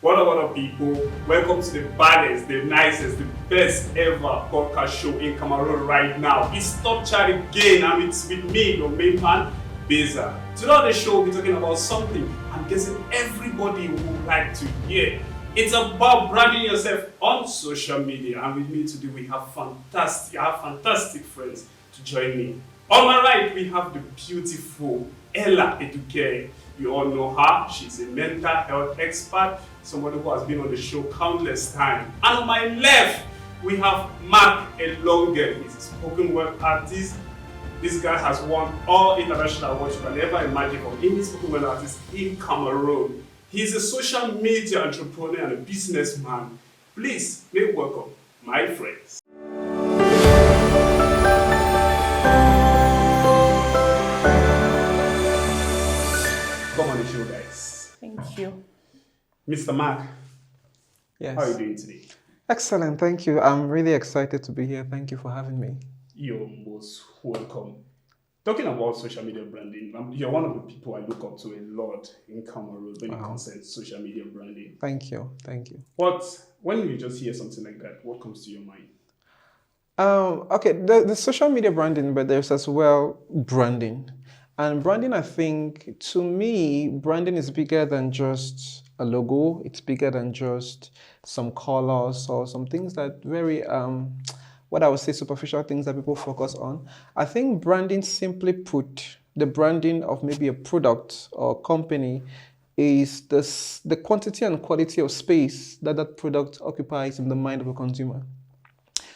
What up, people? Welcome to the baddest, the nicest, the best ever podcast show in Cameroon right now. It's Top Chat again, and it's with me, your main man, Beza. Today on the show, we'll be talking about something I'm guessing everybody would like to hear. It's about branding yourself on social media, and with me today we have fantastic friends to join me. On my right, we have the beautiful Eduke. You all know her. She's a mental health expert, somebody who has been on the show countless times. And on my left, we have Alunge. He's a spoken word artist. This guy has won all international awards you can ever imagine from any spoken word artist in Cameroon. He's a social media entrepreneur and a businessman. Please make welcome my friends. Come on the show, guys. Thank you. Mr. Mark, Yes. how are you doing today? Excellent, thank you. I'm really excited to be here. Thank you for having me. You're most welcome. Talking about social media branding, you're one of the people I look up to a lot in Cameroon when it concerns social media branding. Thank you, thank you. When you just hear something like that, what comes to your mind? Okay, the social media branding, but there's as well branding. And branding, I think, to me, branding is bigger than just a logo. It's bigger than just some colors or some things that very, what I would say, superficial things that people focus on. I think branding, simply put, the branding of maybe a product or company is the quantity and quality of space that that product occupies in the mind of a consumer.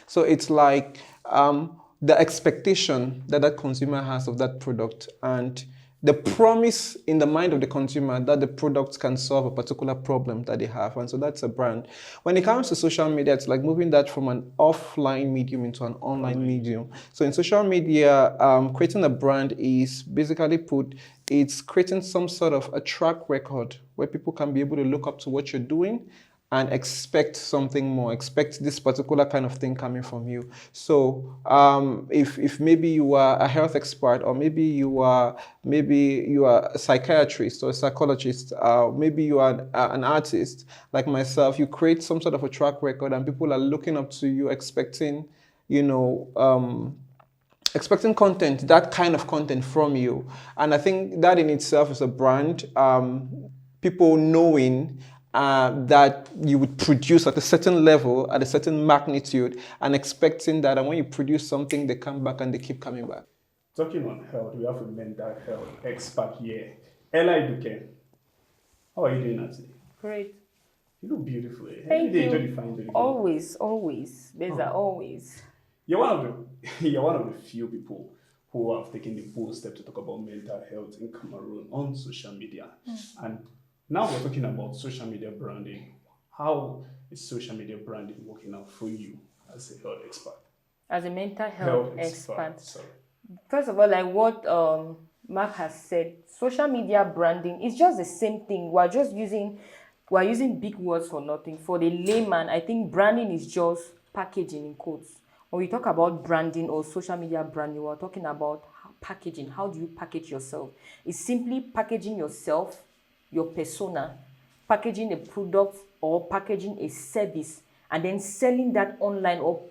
So it's like the expectation that that consumer has of that product and the promise in the mind of the consumer that the product can solve a particular problem that they have. And so that's a brand. When it comes to social media, it's like moving that from an offline medium into an online medium. So in social media, creating a brand is basically it's creating some sort of a track record where people can be able to look up to what you're doing and expect something more, expect this particular kind of thing coming from you. So if maybe you are a health expert, or maybe you are a psychiatrist or a psychologist, maybe you are an artist like myself, you create some sort of a track record and people are looking up to you, expecting content, that kind of content from you. And I think that in itself is a brand. People knowing that you would produce at a certain level, at a certain magnitude, and expecting that, and when you produce something, they come back and they keep coming back. Talking on health, we have a mental health expert here. Eduke, how are you doing today? Great. You look beautiful. Thank you. Fine, Always. Beza, always. You're one of the few people who have taken the bold step to talk about mental health in Cameroon on social media. And now we're talking about social media branding. How is social media branding working out for you as a health expert? As a mental health expert. Sorry. First of all, like what Mark has said, social media branding is just the same thing. We're using big words for nothing. For the layman, I think branding is just packaging in quotes. When we talk about branding or social media branding, we're talking about packaging. How do you package yourself? It's simply packaging yourself, your persona, packaging a product or packaging a service, and then selling that online or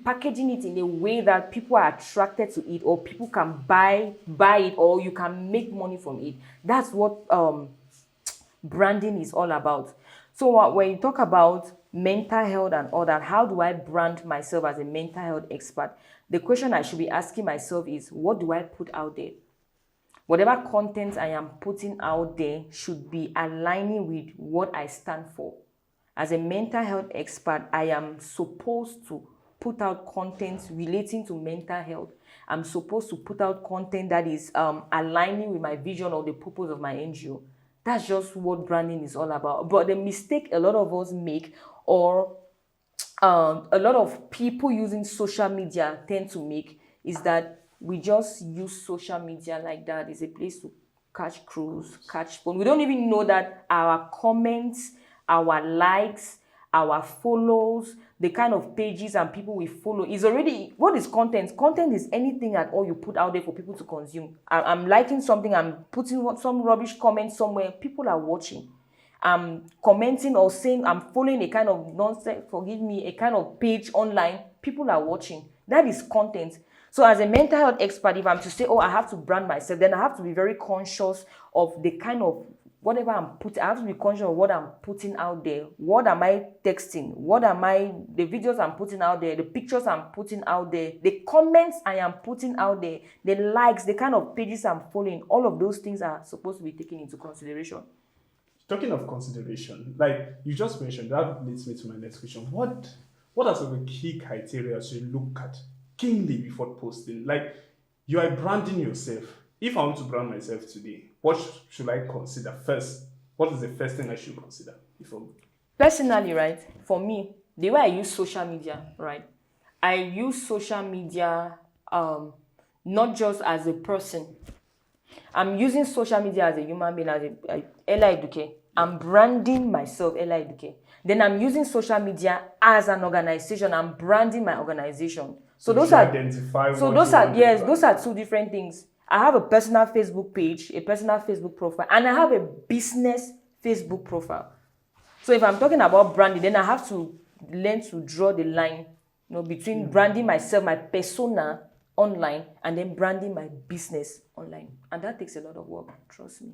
packaging it in a way that people are attracted to it, or people can buy it, or you can make money from it. That's what branding is all about. So when you talk about mental health and all that, how do I brand myself as a mental health expert? The question I should be asking myself is, what do I put out there? Whatever content I am putting out there should be aligning with what I stand for. As a mental health expert, I am supposed to put out content relating to mental health. I'm supposed to put out content that is aligning with my vision or the purpose of my NGO. That's just what branding is all about. But the mistake a lot of us make, or a lot of people using social media tend to make, is that we just use social media like that. It's a place to catch crews, catch fun. We don't even know that our comments, our likes, our follows, the kind of pages and people we follow is already, what is content? Content is anything at all you put out there for people to consume. I'm liking something, I'm putting some rubbish comment somewhere, people are watching. I'm commenting or saying I'm following a kind of nonsense, forgive me, a kind of page online, people are watching. That is content. So as a mental health expert, if I'm to say, oh, I have to brand myself, then I have to be very conscious of the kind of whatever I'm putting. I have to be conscious of what I'm putting out there. What am I texting? The videos I'm putting out there, the pictures I'm putting out there, the comments I am putting out there, the likes, the kind of pages I'm following, all of those things are supposed to be taken into consideration. Talking of consideration, like you just mentioned, that leads me to my next question. What are some of the key criteria you look at keenly before posting? Like, you are branding yourself. If I want to brand myself today, what should I consider first? What is the first thing I should consider before? Personally, right, for me, the way I use social media, right, I use social media not just as a person. I'm using social media as a human being, as a Eduke. I'm branding myself, Eduke. Then I'm using social media as an organization. I'm branding my organization. So those are those are two different things. I have a personal Facebook page, a personal Facebook profile, and I have a business Facebook profile. So if I'm talking about branding, then I have to learn to draw the line, between branding myself, my persona online, and then branding my business online. And that takes a lot of work, trust me.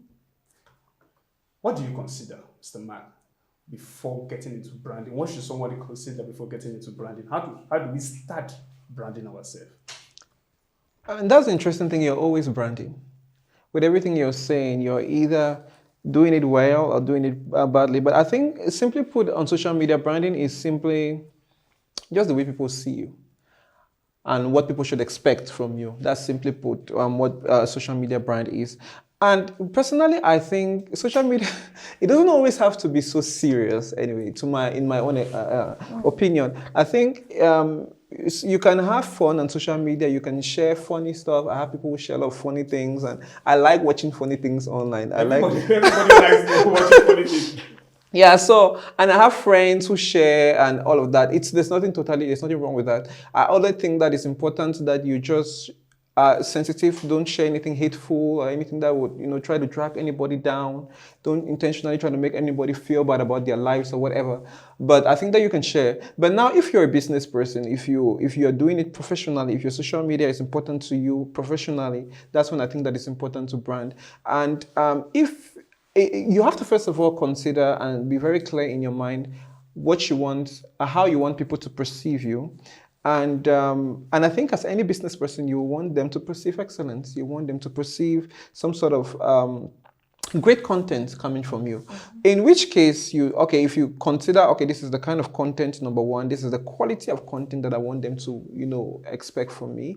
What do you consider, Mr. Mark, before getting into branding? What should somebody consider before getting into branding? How do we start branding ourselves? And that's the interesting thing, you're always branding. With everything you're saying, you're either doing it well or doing it badly. But I think, simply put, on social media, branding is simply just the way people see you and what people should expect from you. That's simply put what social media brand is. And personally, I think social media, it doesn't always have to be so serious anyway, in my own opinion. I think you can have fun on social media, you can share funny stuff. I have people who share a lot of funny things, and I like watching funny things online. Everybody likes watching funny things. Yeah, so, and I have friends who share and all of that. There's nothing wrong with that. I only think that it's important that you just sensitive, don't share anything hateful or anything that would, try to drag anybody down. Don't intentionally try to make anybody feel bad about their lives or whatever. But I think that you can share. But now, if you're a business person, if you are doing it professionally, if your social media is important to you professionally, that's when I think that it's important to brand. And if you have to first of all consider and be very clear in your mind what you want, how you want people to perceive you. And I think as any business person, you want them to perceive excellence. You want them to perceive some sort of great content coming from you. Mm-hmm. In which case, if you consider, this is the kind of content, number one, this is the quality of content that I want them to, expect from me,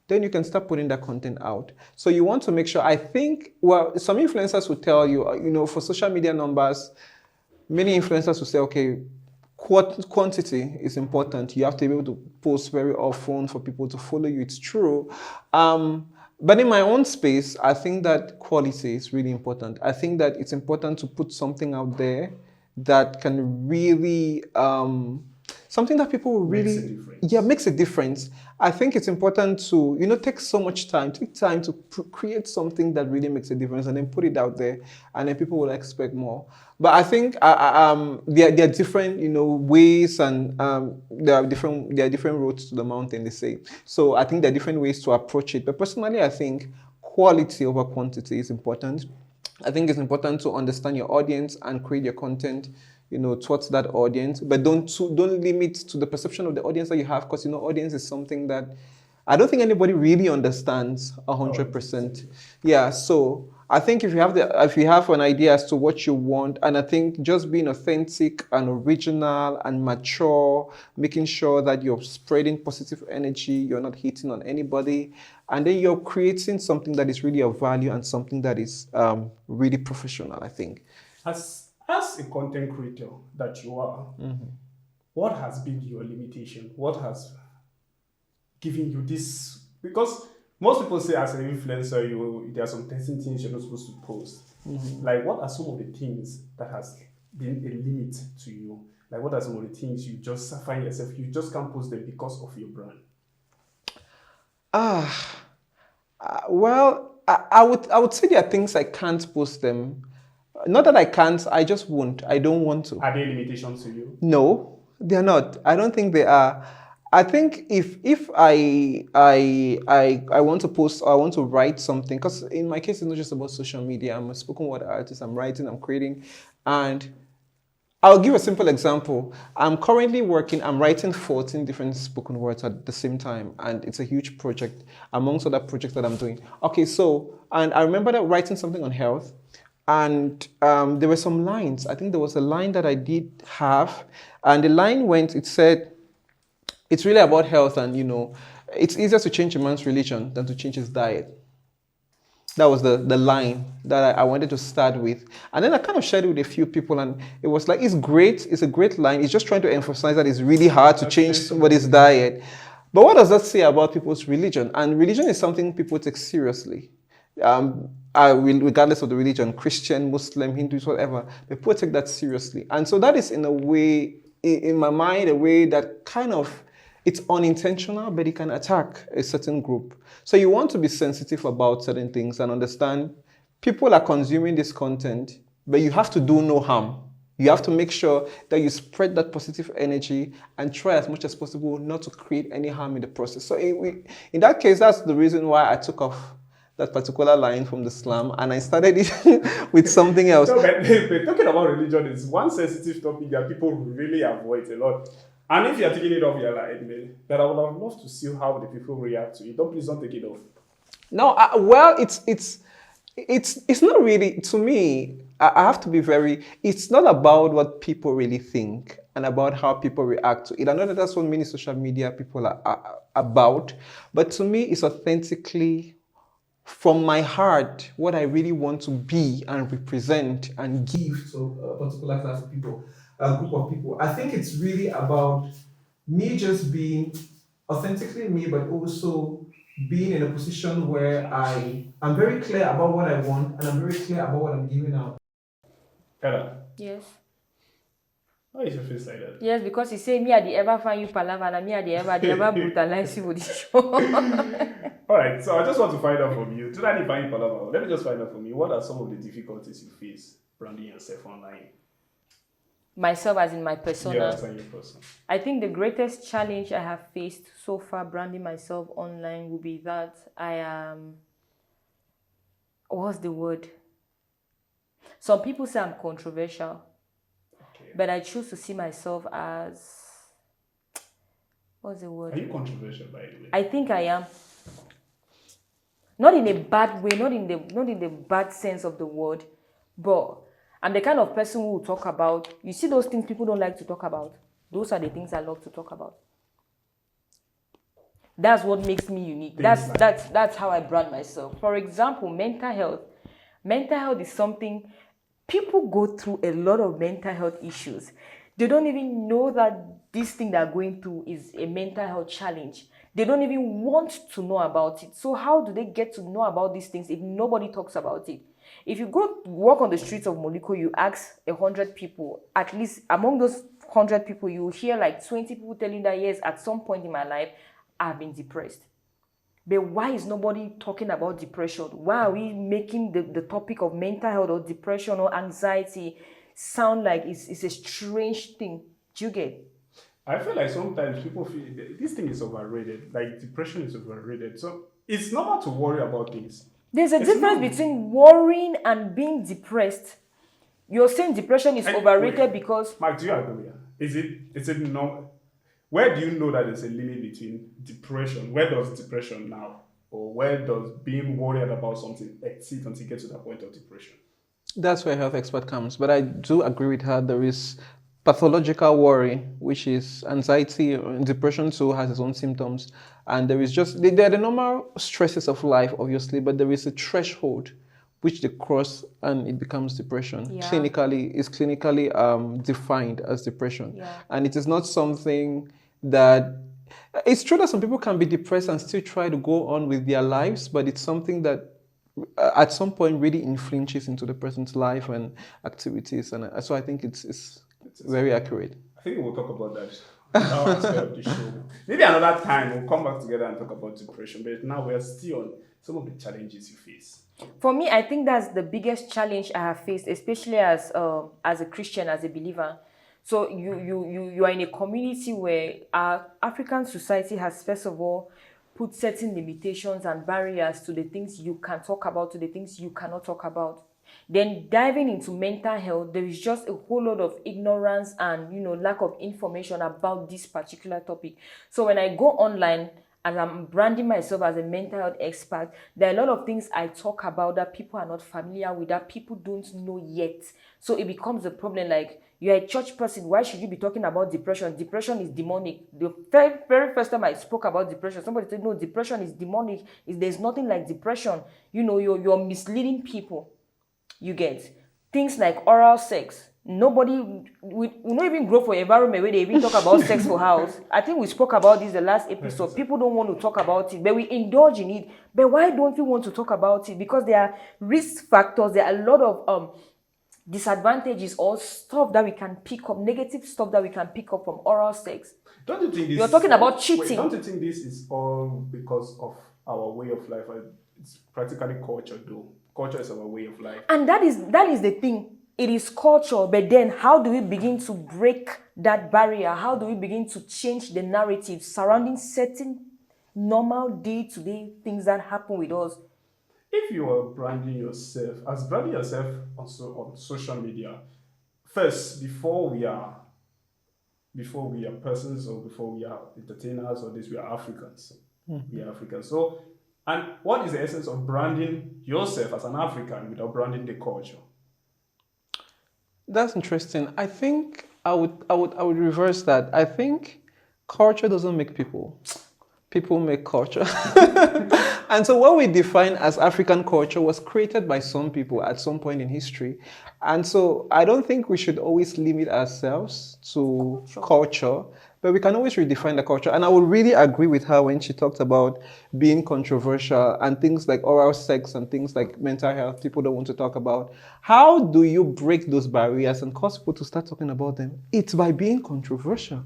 then you can start putting that content out. So you want to make sure, I think, some influencers will tell you, for social media numbers, many influencers will say, quantity is important. You have to be able to post very often for people to follow you. It's true. But in my own space, I think that quality is really important. I think that it's important to put something out there that can really, something that people will really, makes a difference. I think it's important to, take time to create something that really makes a difference and then put it out there, and then people will expect more. But I think there are different, ways, and there are different roads to the mountain, they say. So I think there are different ways to approach it. But personally, I think quality over quantity is important. I think it's important to understand your audience and create your content, towards that audience. But don't limit to the perception of the audience that you have, because audience is something that I don't think anybody really understands 100%. Yeah, so I think if you have an idea as to what you want, and I think just being authentic and original and mature, making sure that you're spreading positive energy, you're not hitting on anybody, and then you're creating something that is really of value and something that is really professional, I think. As a content creator that you are, mm-hmm. What has been your limitation? What has given you this? Because most people say as an influencer, there are some certain things you're not supposed to post. Mm-hmm. Like, what are some of the things that has been a limit to you? Like, what are some of the things you just find yourself, you just can't post them because of your brand? Well, I would say there are things I can't post them. Not that I can't, I just won't. I don't want to. Are there limitations to you? No, they're not. I don't think they are. I think if I want to post or I want to write something, because in my case it's not just about social media. I'm a spoken word artist. I'm writing. I'm creating, and I'll give a simple example. I'm currently working. I'm writing 14 different spoken words at the same time, and it's a huge project amongst other projects that I'm doing. Okay, so and I remember that writing something on health. And there were some lines. I think there was a line that I did have, and the line went. It said, "It's really about health, and it's easier to change a man's religion than to change his diet." That was the line that I wanted to start with, and then I kind of shared it with a few people, and it was like, "It's great. It's a great line. It's just trying to emphasize that it's really hard to change somebody's diet." But what does that say about people's religion? And religion is something people take seriously. I will, regardless of the religion, Christian, Muslim, Hindus, whatever, people take that seriously. And so that is in a way, in my mind, a way that kind of, it's unintentional, but it can attack a certain group. So you want to be sensitive about certain things and understand people are consuming this content, but you have to do no harm. You have to make sure that you spread that positive energy and try as much as possible not to create any harm in the process. So in that case, that's the reason why I took off that particular line from the slam and I started it with something else. No, but talking about religion is one sensitive topic that people really avoid a lot. And if you're taking it off, you're like, man, but I would have loved to see how the people react to it. Please don't take it off. No, well, it's not really, to me, I have to be it's not about what people really think and about how people react to it. I know that that's what many social media people are about, but to me, it's authentically from my heart what I really want to be and represent and give to a particular class of people, a group of people. I think it's really about me just being authentically me, but also being in a position where I'm very clear about what I want and I'm very clear about what I'm giving out. Ella, Yes. why is your face like that? Yes, because he say me I the ever find you palaver and me I the ever brutalize you with this show. Alright, so I just want to find out from you. Today I find Palava. Let me just find out from you. What are some of the difficulties you face branding yourself online? Myself as in my persona. Yeah, as your person. I think the greatest challenge I have faced so far branding myself online would be that I am, what's the word? Some people say I'm controversial, Okay. but I choose to see myself as, what's the word? Are you controversial, by the way? I think I am. Not in a bad way, not in the bad sense of the word, but I'm the kind of person who will talk about, you see those things people don't like to talk about. Those are the things I love to talk about. That's what makes me unique. That's how I brand myself. For example, mental health. Mental health is something, people go through a lot of mental health issues. They don't even know that this thing they're going through is a mental health challenge. They don't even want to know about it. So how do they get to know about these things if nobody talks about it? If you go walk on the streets of Moliko, you ask 100 people, at least among those 100 people, you will hear like 20 people telling that, yes, at some point in my life, I've been depressed. But why is nobody talking about depression? Why are we making the topic of mental health or depression or anxiety sound like it's a strange thing? Do you get? I feel like sometimes people feel this thing is overrated. Like depression is overrated. So it's normal to worry about things. There's a difference between worrying and being depressed. You're saying depression is overrated because... Mark, do you agree? Is it normal? Where do you know that there's a limit between depression? Where does depression now? Or where does being worried about something exceed until you get to that point of depression? That's where a health expert comes. But I do agree with her. There is pathological worry, which is anxiety. Depression too has its own symptoms. And there is just, they're the normal stresses of life, obviously, but there is a threshold which they cross and it becomes depression. Yeah. Is clinically defined as depression. Yeah. And it is not something that, it's true that some people can be depressed and still try to go on with their lives, but it's something that at some point really infringes into the person's life and activities. And so I think it's very accurate. I think we'll talk about that now aspect of the show. Maybe another time we'll come back together and talk about depression. But now we're still on some of the challenges you face. For me, I think that's the biggest challenge I have faced, especially as a Christian, as a believer. So you are in a community where our African society has first of all put certain limitations and barriers to the things you can talk about, to the things you cannot talk about. Then diving into mental health, there is just a whole lot of ignorance and lack of information about this particular topic. So when I go online and I'm branding myself as a mental health expert, there are a lot of things I talk about that people are not familiar with, that people don't know yet. So it becomes a problem. Like, you're a church person, why should you be talking about depression? Depression is demonic. The very first time I spoke about depression, somebody said, no, depression is demonic. There's nothing like depression. You're misleading people. You get things like oral sex. Nobody, we not even grow for environment where they even talk about sex for house. I think we spoke about this the last episode. People don't want to talk about it, but we indulge in it. But why don't we want to talk about it? Because there are risk factors. There are a lot of disadvantages or stuff that we can pick up, negative stuff that we can pick up from oral sex. Don't you think this? You're talking about cheating. Wait, don't you think this is all because of our way of life? It's practically culture, though. Culture is our way of life. And that is the thing. It is culture, but then how do we begin to break that barrier? How do we begin to change the narrative surrounding certain normal day-to-day things that happen with us? If you are branding yourself, on social media, first, before we are persons or before we are entertainers or this, we are Africans. We are Africans. So, and what is the essence of branding yourself as an African without branding the culture? That's interesting. I think I would reverse that. I think culture doesn't make people. People make culture. And so what we define as African culture was created by some people at some point in history. And so I don't think we should always limit ourselves to culture, but we can always redefine the culture. And I would really agree with her when she talked about being controversial and things like oral sex and things like mental health people don't want to talk about. How do you break those barriers and cause people to start talking about them? It's by being controversial.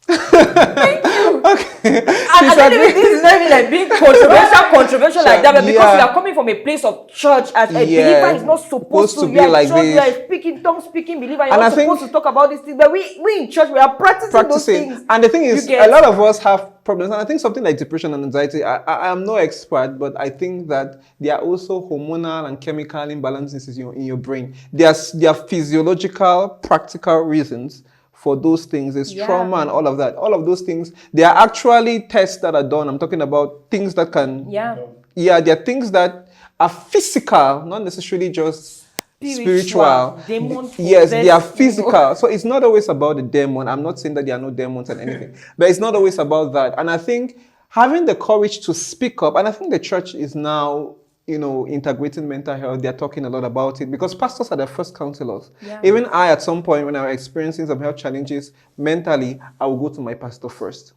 Thank you. Okay. I don't even this is not even like being controversial like that, but because Yeah. we are coming from a place of church as a believer is not supposed to be you are like church, this. you are speaking tongue speaking believer, you're And not I think- supposed to talk about these things. But we in church we are practicing those things. And the thing is, You get- a lot of us have problems. And I think something like depression and anxiety, I am no expert, but I think that there are also hormonal and chemical imbalances in your brain. There are physiological, practical reasons for those things. There's trauma and all of that. All of those things, there are actually tests that are done. I'm talking about things that can... Yeah. Yeah, there are things that are physical, not necessarily just spiritual. Demon Yes, they are possessed, physical. So it's not always about the demon. I'm not saying that there are no demons and anything, but it's not always about that. And I think having the courage to speak up, and I think the church is now, integrating mental health. They're talking a lot about it because pastors are the first counselors. Yeah. Even I, at some point when I was experiencing some health challenges mentally, I will go to my pastor first.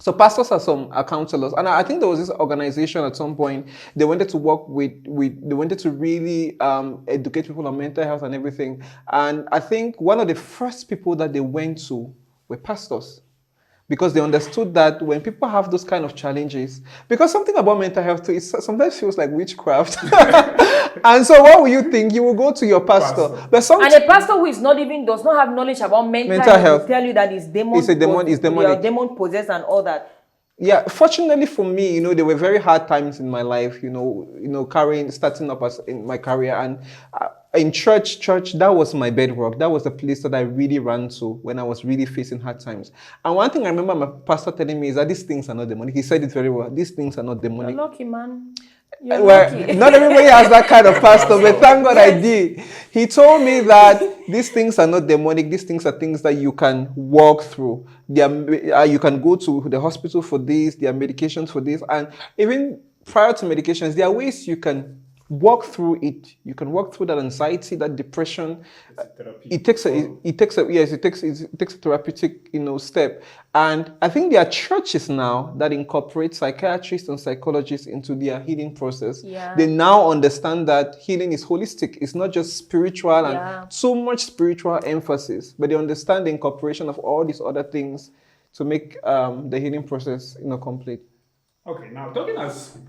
So pastors are counselors. And I think there was this organization at some point, they wanted to work they wanted to really educate people on mental health and everything. And I think one of the first people that they went to were pastors. Because they understood that when people have those kind of challenges, because something about mental health too, it sometimes feels like witchcraft. And so what will you think? You will go to your pastor. But and a pastor who does not have knowledge about mental health will tell you that it's demon possessed and all that. Yeah, fortunately for me, there were very hard times in my life, starting up in my career, and in church, that was my bedrock. That was the place that I really ran to when I was really facing hard times. And one thing I remember my pastor telling me is that these things are not demonic. He said it very well. These things are not demonic. You're lucky, man. You're lucky. Not everybody has that kind of pastor, but thank God I did. He told me that these things are not demonic. These things are things that you can walk through. You can go to the hospital for this. There are medications for this. And even prior to medications, there are ways you can walk through it. You can walk through that anxiety, that depression. It takes a therapeutic, step. And I think there are churches now that incorporate psychiatrists and psychologists into their healing process. Yeah. They now understand that healing is holistic. It's not just spiritual and so much spiritual emphasis, but they understand the incorporation of all these other things to make the healing process, complete. Okay, now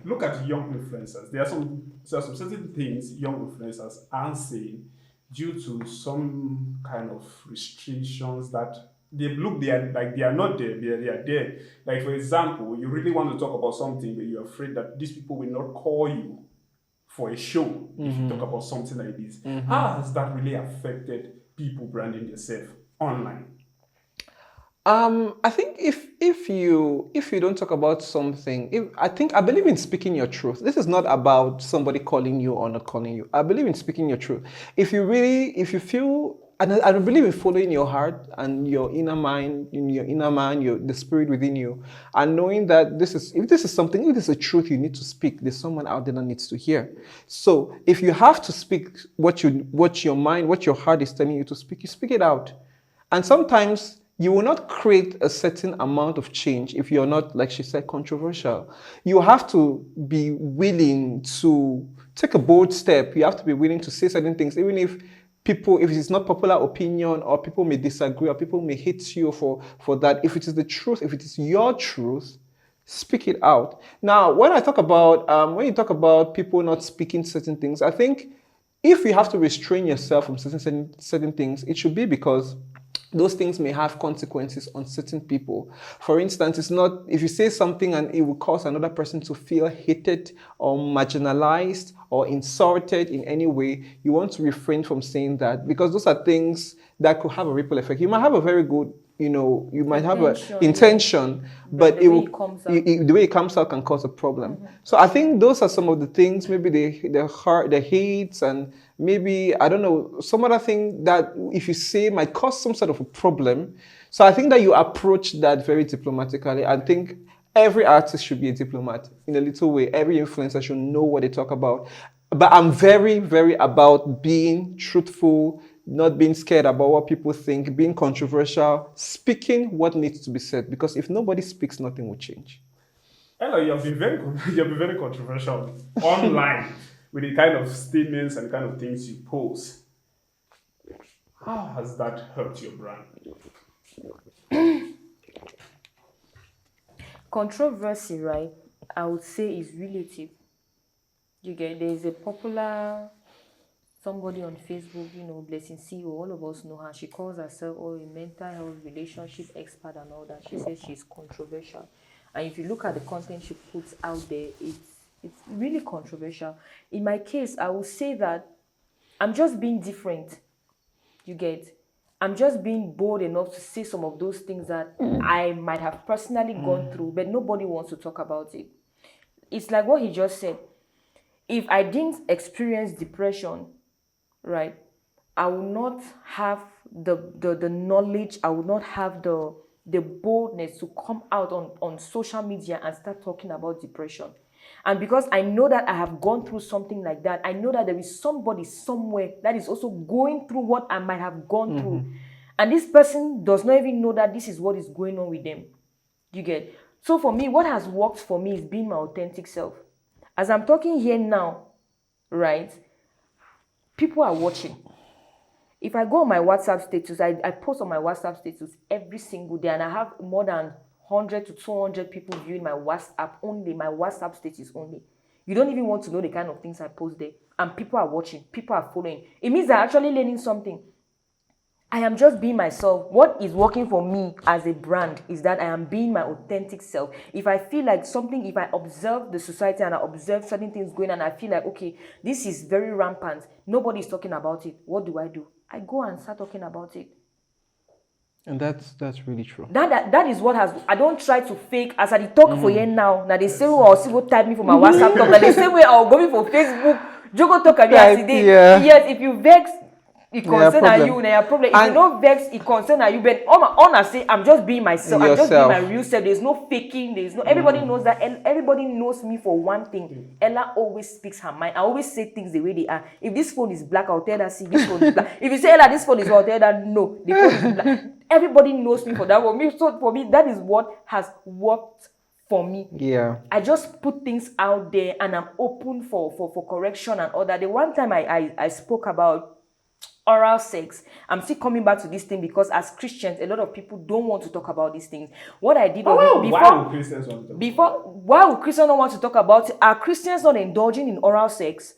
look at young influencers. There are some certain things young influencers aren't saying due to some kind of restrictions that they are not there, they are there. Like for example, you really want to talk about something, but you're afraid that these people will not call you for a show if you talk about something like this. How has that really affected people branding themselves online? I think if you don't talk about something, if I believe in speaking your truth. This is not about somebody calling you or not calling you. I believe in speaking your truth. If you feel, and I believe in following your heart and your inner mind, in your inner man, the spirit within you, and knowing that if this is something, if this is a truth you need to speak, there's someone out there that needs to hear. So if you have to speak what your mind, what your heart is telling you to speak, you speak it out. And sometimes you will not create a certain amount of change if you're not, like she said, controversial. You have to be willing to take a bold step. You have to be willing to say certain things, even if it's not popular opinion, or people may disagree, or people may hate you for that. If it is the truth, if it is your truth, speak it out. Now, when you talk about people not speaking certain things, I think if you have to restrain yourself from certain things, it should be because those things may have consequences on certain people. For instance, it's not if you say something and it will cause another person to feel hated or marginalized or insulted in any way, you want to refrain from saying that, because those are things that could have a ripple effect. You might have a very good, you might have an intention, but the way it comes out. the way it comes out can cause a problem. So I think those are some of the things, maybe the hates, and maybe, I don't know, some other thing that if you say might cause some sort of a problem. So I think that you approach that very diplomatically. I think every artist should be a diplomat in a little way. Every influencer should know what they talk about. But I'm very, very about being truthful, not being scared about what people think, being controversial, speaking what needs to be said. Because if nobody speaks, nothing will change. Ella, you've been very controversial online with the kind of statements and the kind of things you post. How has that hurt your brand? Controversy, right? I would say is relative. There's a popular somebody on Facebook, Blessing CEO, all of us know her. She calls herself a mental health relationship expert and all that. She says she's controversial. And if you look at the content she puts out there, it's really controversial. In my case, I would say that I'm just being different. I'm just being bold enough to say some of those things that I might have personally gone through, but nobody wants to talk about it. It's like what he just said. If I didn't experience depression, right, I will not have the knowledge, I will not have the boldness to come out on social media and start talking about depression. And because I know that I have gone through something like that, I know that there is somebody somewhere that is also going through what I might have gone through. And this person does not even know that this is what is going on with them. So for me, what has worked for me is being my authentic self. As I'm talking here now, right, people are watching. If I go on my WhatsApp status, I post on my WhatsApp status every single day, and I have more than 100 to 200 people viewing my WhatsApp status only. You don't even want to know the kind of things I post there. And people are watching, people are following. It means they're actually learning something. I am just being myself. What is working for me as a brand is that I am being my authentic self. If I feel like something, if I observe the society and I observe certain things going on, and I feel like, okay, this is very rampant, nobody is talking about it, what do? I go and start talking about it. And that's really true. That is what has. I don't try to fake as I talk for you now. Now they say, I'll see what type me for my WhatsApp talk. Now they say, I'll go for Facebook. Jogo talk about today. Yes, if you vex, it concern you, now problem. If you don't vex, it concern you. But all I say, I'm just being myself. I'm just being my real self. There's no faking. There's no. Everybody knows that. Everybody knows me for one thing. Ella always speaks her mind. I always say things the way they are. If this phone is black, I'll tell her, see, this phone is black. If you say, Ella, this phone is white, I'll tell her, no, the phone is black. Everybody knows me for that. So for me, that is what has worked for me. Yeah. I just put things out there and I'm open for correction and all that. The one time I spoke about oral sex. I'm still coming back to this thing because as Christians, a lot of people don't want to talk about these things. What I did was Why would Christians want to talk about it? why would Christians not want to talk about it? Are Christians not indulging in oral sex?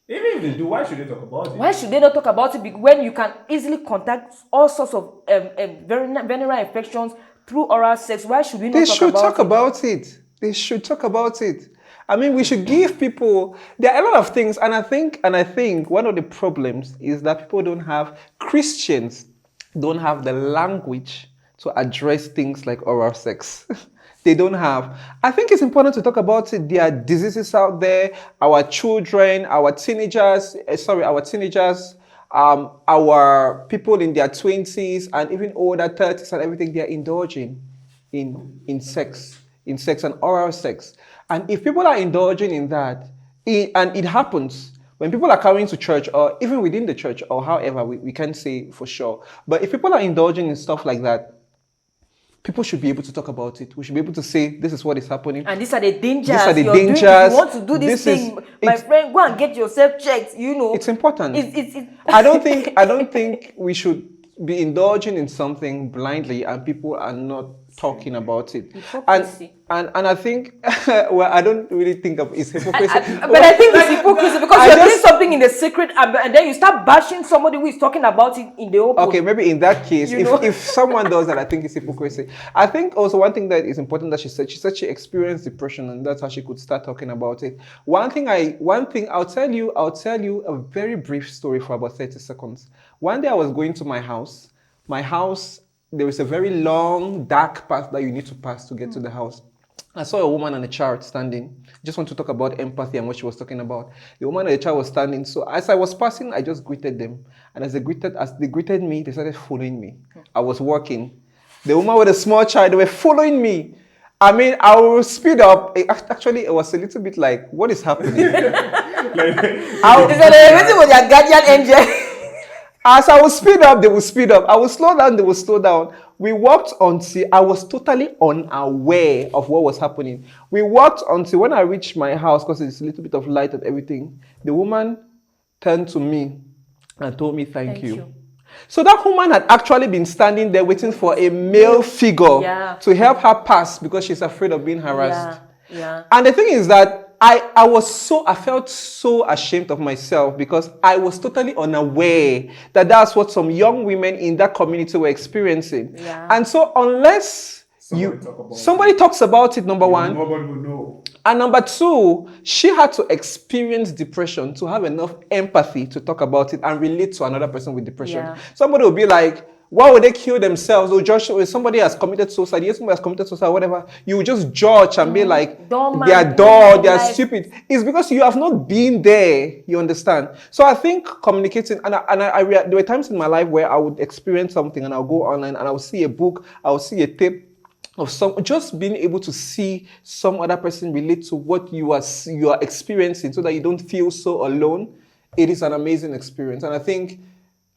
Even if they do, why should they talk about it? Why should they not talk about it when you can easily contact all sorts of venereal infections through oral sex? Why should we not They talk should about talk it? about it. They should talk about it. I mean, we should give people. There are a lot of things, and I think one of the problems is that Christians don't have the language to address things like oral sex. They don't have. I think it's important to talk about it. There are diseases out there. Our children, our teenagers, our people in their 20s and even older 30s and everything, they're indulging in sex and oral sex. And if people are indulging in that, and it happens when people are coming to church or even within the church or however, we can't say for sure. But if people are indulging in stuff like that, people should be able to talk about it. We should be able to say, this is what is happening. And these are the dangers. These are the dangers. If you want to do this thing, my friend, go and get yourself checked. It's important. It's I don't think we should be indulging in something blindly and people are not talking about it. Hypocrisy. And I think, well, I don't really think of it's hypocrisy. But I think it's hypocrisy because you're doing something in the secret and then you start bashing somebody who is talking about it in the open. Okay, maybe in that case, if someone does that, I think it's hypocrisy. I think also one thing that is important that she said she experienced depression and that's how she could start talking about it. One thing I'll tell you a very brief story for about 30 seconds. One day I was going to my house. There is a very long, dark path that you need to pass to get to the house. I saw a woman and a child standing. Just want to talk about empathy and what she was talking about. The woman and the child was standing. So as I was passing, I just greeted them. And as they greeted me, they started following me. I was walking. The woman with a small child, they were following me. I mean, I will speed up. Actually, it was a little bit like, what is happening? Is that everything with their guardian angel? As I would speed up, they would speed up. I would slow down, they would slow down. We walked until I was totally unaware of what was happening. We walked until when I reached my house, because it's a little bit of light and everything, the woman turned to me and told me, thank you. So that woman had actually been standing there waiting for a male figure to help her pass because she's afraid of being harassed. Yeah. And the thing is that I felt so ashamed of myself because I was totally unaware that that's what some young women in that community were experiencing. Yeah. And so unless somebody talks about it, number one, nobody will know. And number two, she had to experience depression to have enough empathy to talk about it and relate to another person with depression. Yeah. Somebody will be like, why would they kill themselves? Or judge if somebody has committed suicide, yes, somebody has committed suicide, whatever. You will just judge and be like, they are dull, they are stupid. It's because you have not been there, you understand? So I think communicating, there were times in my life where I would experience something and I'll go online and I'll see a book, I'll see a tape of just being able to see some other person relate to what you are experiencing so that you don't feel so alone. It is an amazing experience. And I think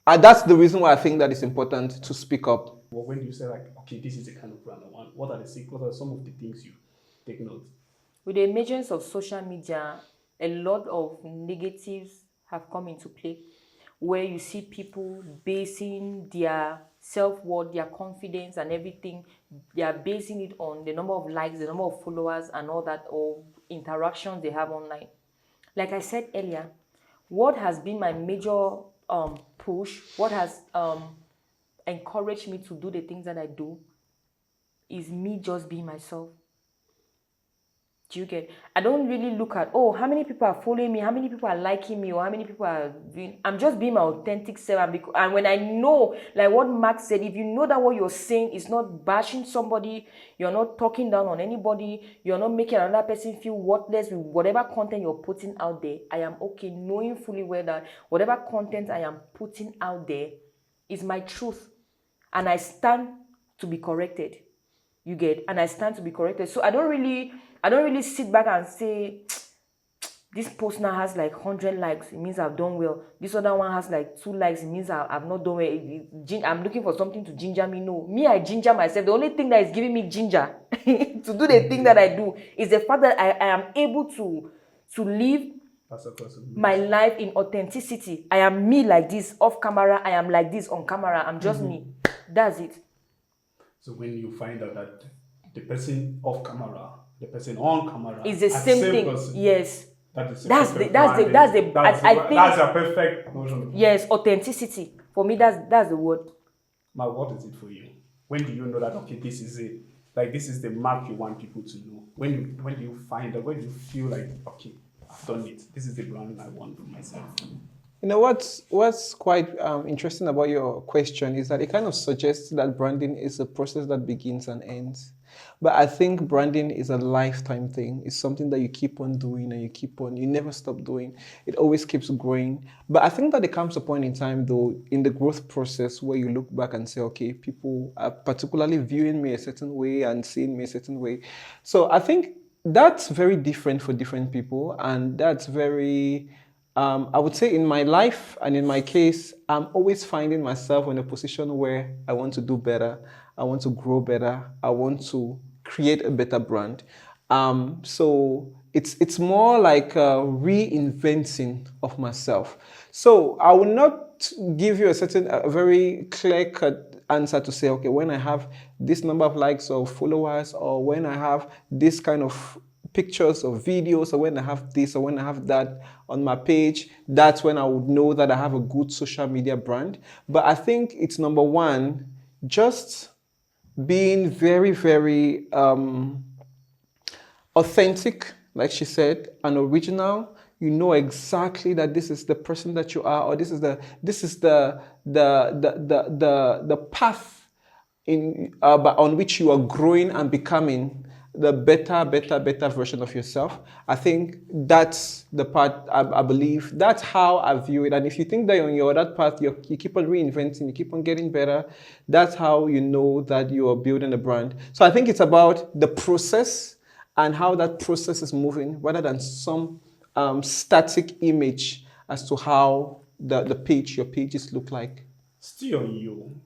that's the reason why I think that it's important to speak up. Well, when you say like, okay, this is the kind of brand I want, what are some of the things you take note? With the emergence of social media, a lot of negatives have come into play where you see people basing their self-worth, their confidence and everything, they are basing it on the number of likes, the number of followers and all that, or interactions they have online. Like I said earlier, what has been my major push, what has encouraged me to do the things that I do is me just being myself. Do you get? I don't really look at, oh, how many people are following me, how many people are liking me, or how many people are doing. I'm just being my authentic self. And when I know, like what Max said, if you know that what you're saying is not bashing somebody, you're not talking down on anybody, you're not making another person feel worthless with whatever content you're putting out there, I am okay knowing fully well that whatever content I am putting out there is my truth. And I stand to be corrected. You get? And I stand to be corrected. So I don't really sit back and say, this post now has like 100 likes, it means I've done well. This other one has like 2 likes, it means I've not done well. I'm looking for something to ginger me. No, me, I ginger myself. The only thing that is giving me ginger to do the thing that I do is the fact that I am able to live That's a person. My life in authenticity. I am me like this off camera. I am like this on camera. I'm just me. That's it. So when you find out that the person off camera, the person on camera It's the are same thing. person, Yes. that is That's perfect the branding. I think That's a perfect notion. yes, authenticity. For me, that's the word. What is it for you? When do you know that okay, this is it? Like this is the mark you want people to know. When do you find that? When do you feel like okay, I've done it. This is the branding I want for myself. You know what's quite interesting about your question is that it kind of suggests that branding is a process that begins and ends. But I think branding is a lifetime thing. It's something that you keep on doing and you never stop doing. It always keeps growing. But I think that there comes a point in time though, in the growth process where you look back and say, okay, people are particularly viewing me a certain way and seeing me a certain way. So I think that's very different for different people, and that's very I would say in my life and in my case, I'm always finding myself in a position where I want to do better, I want to grow better, I want to create a better brand. So it's more like a reinventing of myself. So I will not give you a very clear cut answer to say, okay, when I have this number of likes or followers, or when I have this kind of pictures or videos, or when I have this or when I have that on my page, that's when I would know that I have a good social media brand. But I think it's number one, just being very, very authentic, like she said, and original. You know exactly that this is the person that you are, or this is the path on which you are growing and becoming the better version of yourself. I think that's the part I believe. That's how I view it. And if you think that on your that path, you keep on reinventing, you keep on getting better, that's how you know that you are building a brand. So I think it's about the process and how that process is moving rather than some static image as to how your pages look like. Still on you.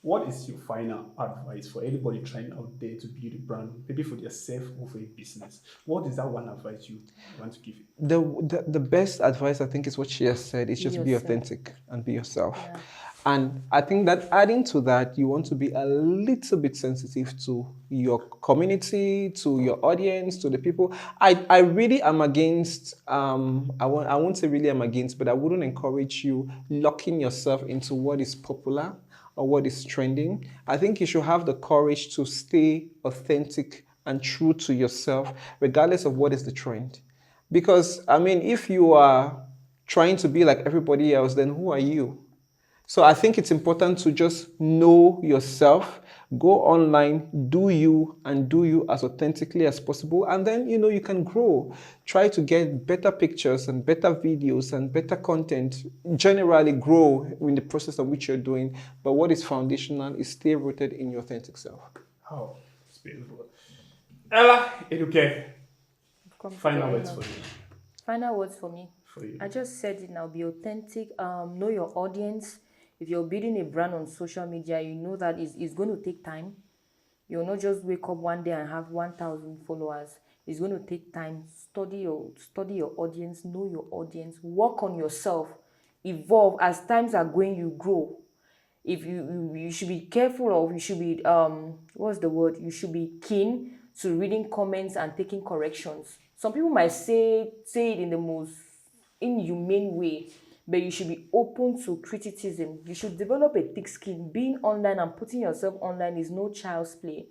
What is your final advice for anybody trying out there to build a brand, maybe for themselves or for a business? What is that one advice you want to give? The best advice, I think, is what she has said. It's just be authentic and be yourself. Yeah. And I think that adding to that, you want to be a little bit sensitive to your community, to your audience, to the people. I really am against, I won't say really am against, but I wouldn't encourage you locking yourself into what is popular or what is trending. I think you should have the courage to stay authentic and true to yourself, regardless of what is the trend. Because, I mean, if you are trying to be like everybody else, then who are you? So I think it's important to just know yourself, go online, do you, and do you as authentically as possible. And then, you can grow. Try to get better pictures and better videos and better content. Generally grow in the process of which you're doing. But what is foundational is stay rooted in your authentic self. Oh, it's beautiful. Ella, Eduke, final words for you. Final words for me. For you. I just said it now. Be authentic. Know your audience. If you're building a brand on social media, you know that it's going to take time. You'll not just wake up one day and have 1,000 followers. It's going to take time. Study your audience, know your audience, work on yourself, evolve. As times are going, you grow. If you should be careful, of you should be what's the word? You should be keen to reading comments and taking corrections. Some people might say it in the most inhumane way, but you should be open to criticism. You should develop a thick skin. Being online and putting yourself online is no child's play.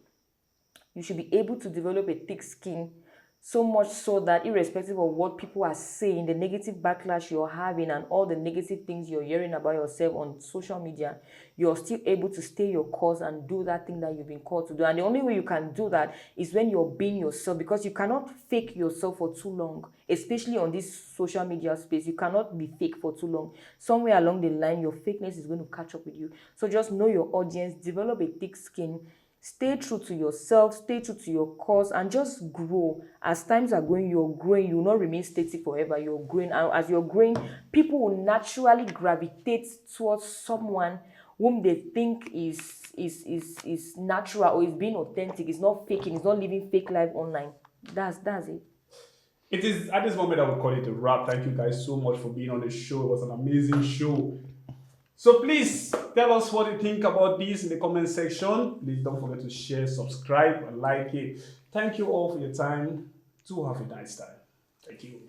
You should be able to develop a thick skin, so much so that irrespective of what people are saying, the negative backlash you're having and all the negative things you're hearing about yourself on social media, you're still able to stay your course and do that thing that you've been called to do. And the only way you can do that is when you're being yourself, because you cannot fake yourself for too long, especially on this social media space. You cannot be fake for too long. Somewhere along the line, your fakeness is going to catch up with you. So just know your audience, develop a thick skin, stay true to yourself, stay true to your cause, and just grow. As times are going, you're growing. You will not remain static forever. You're growing. And as you're growing, people will naturally gravitate towards someone whom they think is natural or is being authentic, is not faking, is not living fake life online. That's it. It is at this moment I would call it a wrap. Thank you guys so much for being on the show. It was an amazing show. So please tell us what you think about this in the comment section. Please don't forget to share, subscribe, and like it. Thank you all for your time. Do have a nice time. Thank you.